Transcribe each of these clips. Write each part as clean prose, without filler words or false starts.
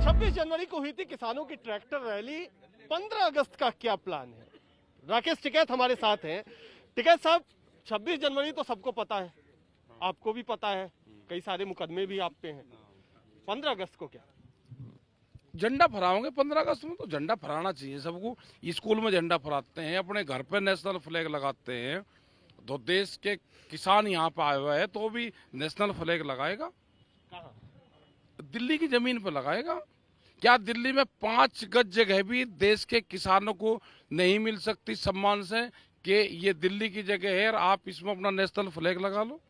26 जनवरी को हुई थी किसानों की ट्रैक्टर रैली, 15 अगस्त का क्या प्लान है? राकेश टिकैत हमारे साथ हैं। टिकैत साहब, 26 जनवरी तो सबको पता है, आपको भी पता है, कई सारे मुकदमे भी आप पे हैं। 15 अगस्त को क्या? झंडा फहराओगे 15 अगस्त में? तो झंडा फहराना चाहिए सबको। स्कूल में झंडा फहराते हैं, अपने घर पे नेशनल फ्लैग लगाते हैं, तो देश के किसान यहाँ पे आए हुए हैं तो भी नेशनल फ्लैग लगाएगा। कहाँ? दिल्ली की जमीन पे लगाएगा। क्या दिल्ली में 5 गज जगह भी देश के किसानों को नहीं मिल सकती सम्मान से कि ये दिल्ली की जगह है और आप इसमें अपना नेशनल फ्लैग लगा लो?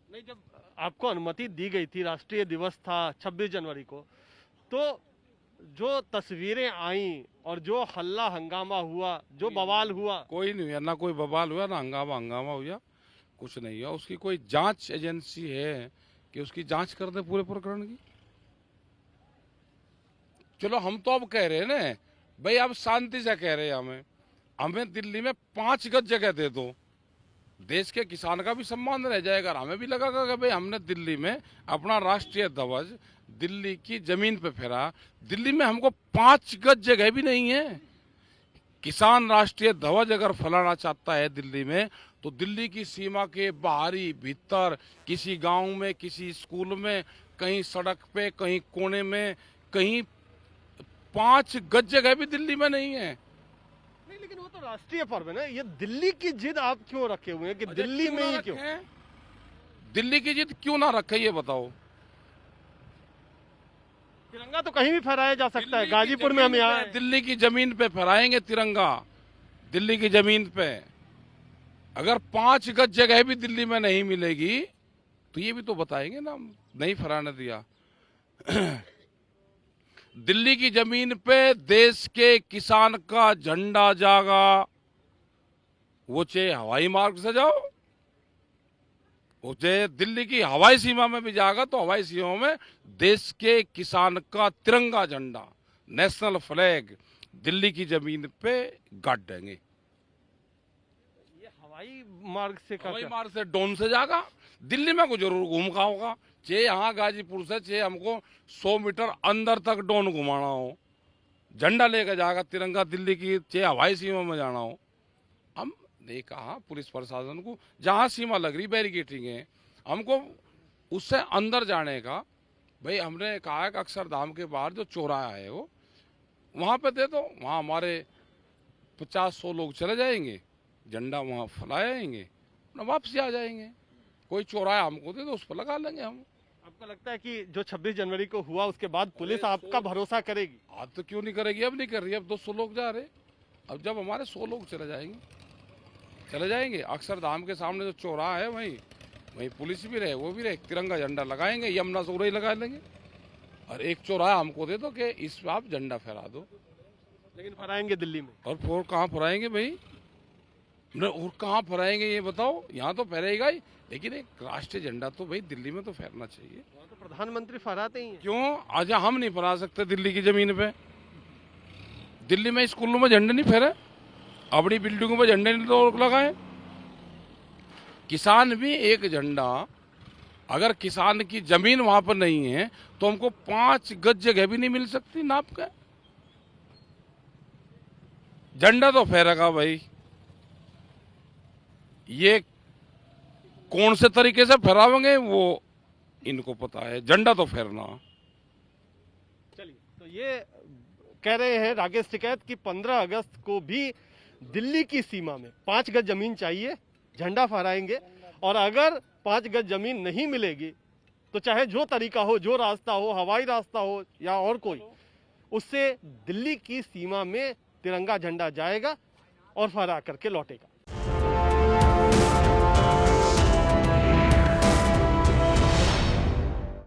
नहीं, जब आपको अनुमति दी गई थी, राष्ट्रीय दिवस था 26 जनवरी को, तो जो तस्वीरें आई और जो हल्ला हंगामा हुआ, जो बवाल हुआ, कोई नहीं हुआ, ना कोई बवाल हुआ, ना हंगामा हुआ, कुछ नहीं हुआ। उसकी कोई जांच एजेंसी है कि उसकी जांच कर दे पूरे प्रकरण की। चलो हम तो अब कह रहे हैं ना भाई, अब शांति से कह रहे हैं, हमें दिल्ली में 5 गज जगह दे दो, देश के किसान का भी सम्मान रह जाएगा, हमें भी लगेगा कि भाई हमने दिल्ली में अपना राष्ट्रीय ध्वज दिल्ली की जमीन पे फहरा। दिल्ली में हमको 5 गज जगह भी नहीं है। किसान राष्ट्रीय ध्वज अगर फहराना चाहता है दिल्ली में, तो दिल्ली की सीमा के बाहरी भीतर किसी गांव में, किसी स्कूल में, कहीं सड़क पे, कहीं कोने में, कहीं 5 गज जगह भी दिल्ली में नहीं है। नहीं, लेकिन वो तो राष्ट्रीय पर्व है ना। ये दिल्ली की जिद आप क्यों रखे हुए हैं कि दिल्ली में ही क्यों? दिल्ली की जिद क्यों ना रखे ये बताओ। तिरंगा तो कहीं भी फहराया जा सकता है। गाजीपुर में हम यहाँ दिल्ली की जमीन पे फहराएंगे तिरंगा, दिल्ली की जमीन पे। अगर 5 गज जगह भी दिल्ली में नहीं मिलेगी तो ये भी तो बताएंगे ना नहीं फहराने दिया। दिल्ली की जमीन पे देश के किसान का झंडा जागा, वो चाहे हवाई मार्ग से जाओ, वो चाहे दिल्ली की हवाई सीमा में भी जाएगा, तो हवाई सीमा में देश के किसान का तिरंगा झंडा, नेशनल फ्लैग दिल्ली की जमीन पे गाड़ देंगे। ये हवाई मार्ग से हवाई मार्ग से ड्रोन से जाएगा, दिल्ली में को जरूर घूम का होगा, चाहे यहाँ गाजीपुर से चाहे हमको 100 मीटर अंदर तक ड्रोन घुमाना हो, झंडा लेकर जाएगा तिरंगा दिल्ली की, चाहे हवाई सीमा में जाना हो। हम ने कहा पुलिस प्रशासन को, जहाँ सीमा लग रही बैरिकेटिंग है, हमको उससे अंदर जाने का, भाई हमने कहा है कि अक्षरधाम के बाहर जो चौराहा है वो वहाँ पे दे दो, वहाँ हमारे 50-100 लोग चले जाएंगे, झंडा वहाँ फहराएंगे, वापसी आ जाएंगे। कोई चौराहा हमको दे दो, उस पर लगा लेंगे हम। आपको लगता है कि जो 26 जनवरी को हुआ उसके बाद पुलिस आपका भरोसा करेगी? आज तो क्यों नहीं करेगी, अब नहीं कर रही, अब 200 लोग जा रहे। अब जब हमारे 100 लोग चले जाएंगे, अक्षरधाम के सामने जो चौराहा है वहीं पुलिस भी रहे, वो भी रहे, तिरंगा झंडा लगाएंगे, यमुना से उड़ाई लगा लेंगे। और एक चौराहा हमको दे दो कि इस पर आप झंडा फहरा दो। लेकिन फहराएंगे दिल्ली में? और कहाँ फहराएंगे भाई, और कहाँ फहराएंगे ये बताओ। यहाँ तो फहरेगा ही, लेकिन एक राष्ट्रीय झंडा तो भाई दिल्ली में तो फहरना चाहिए। तो प्रधानमंत्री फहराते ही हैं। क्यों आज हम नहीं फहरा सकते दिल्ली की जमीन पे? दिल्ली में स्कूलों में झंडे नहीं फहरे, अपनी बिल्डिंगों में झंडे नहीं तो लगाए। किसान भी एक झंडा, अगर किसान की जमीन वहां पर नहीं है तो हमको 5 गज जगह भी नहीं मिल सकती नाप का, झंडा तो फहरेगा भाई। ये कौन से तरीके से फहरावेंगे वो इनको पता है, झंडा तो फहरना। चलिए, तो ये कह रहे हैं राकेश टिकैत कि 15 अगस्त को भी दिल्ली की सीमा में 5 गज जमीन चाहिए, झंडा फहराएंगे। और अगर 5 गज जमीन नहीं मिलेगी तो चाहे जो तरीका हो, जो रास्ता हो, हवाई रास्ता हो या और कोई, उससे दिल्ली की सीमा में तिरंगा झंडा जाएगा और फहरा करके लौटेगा।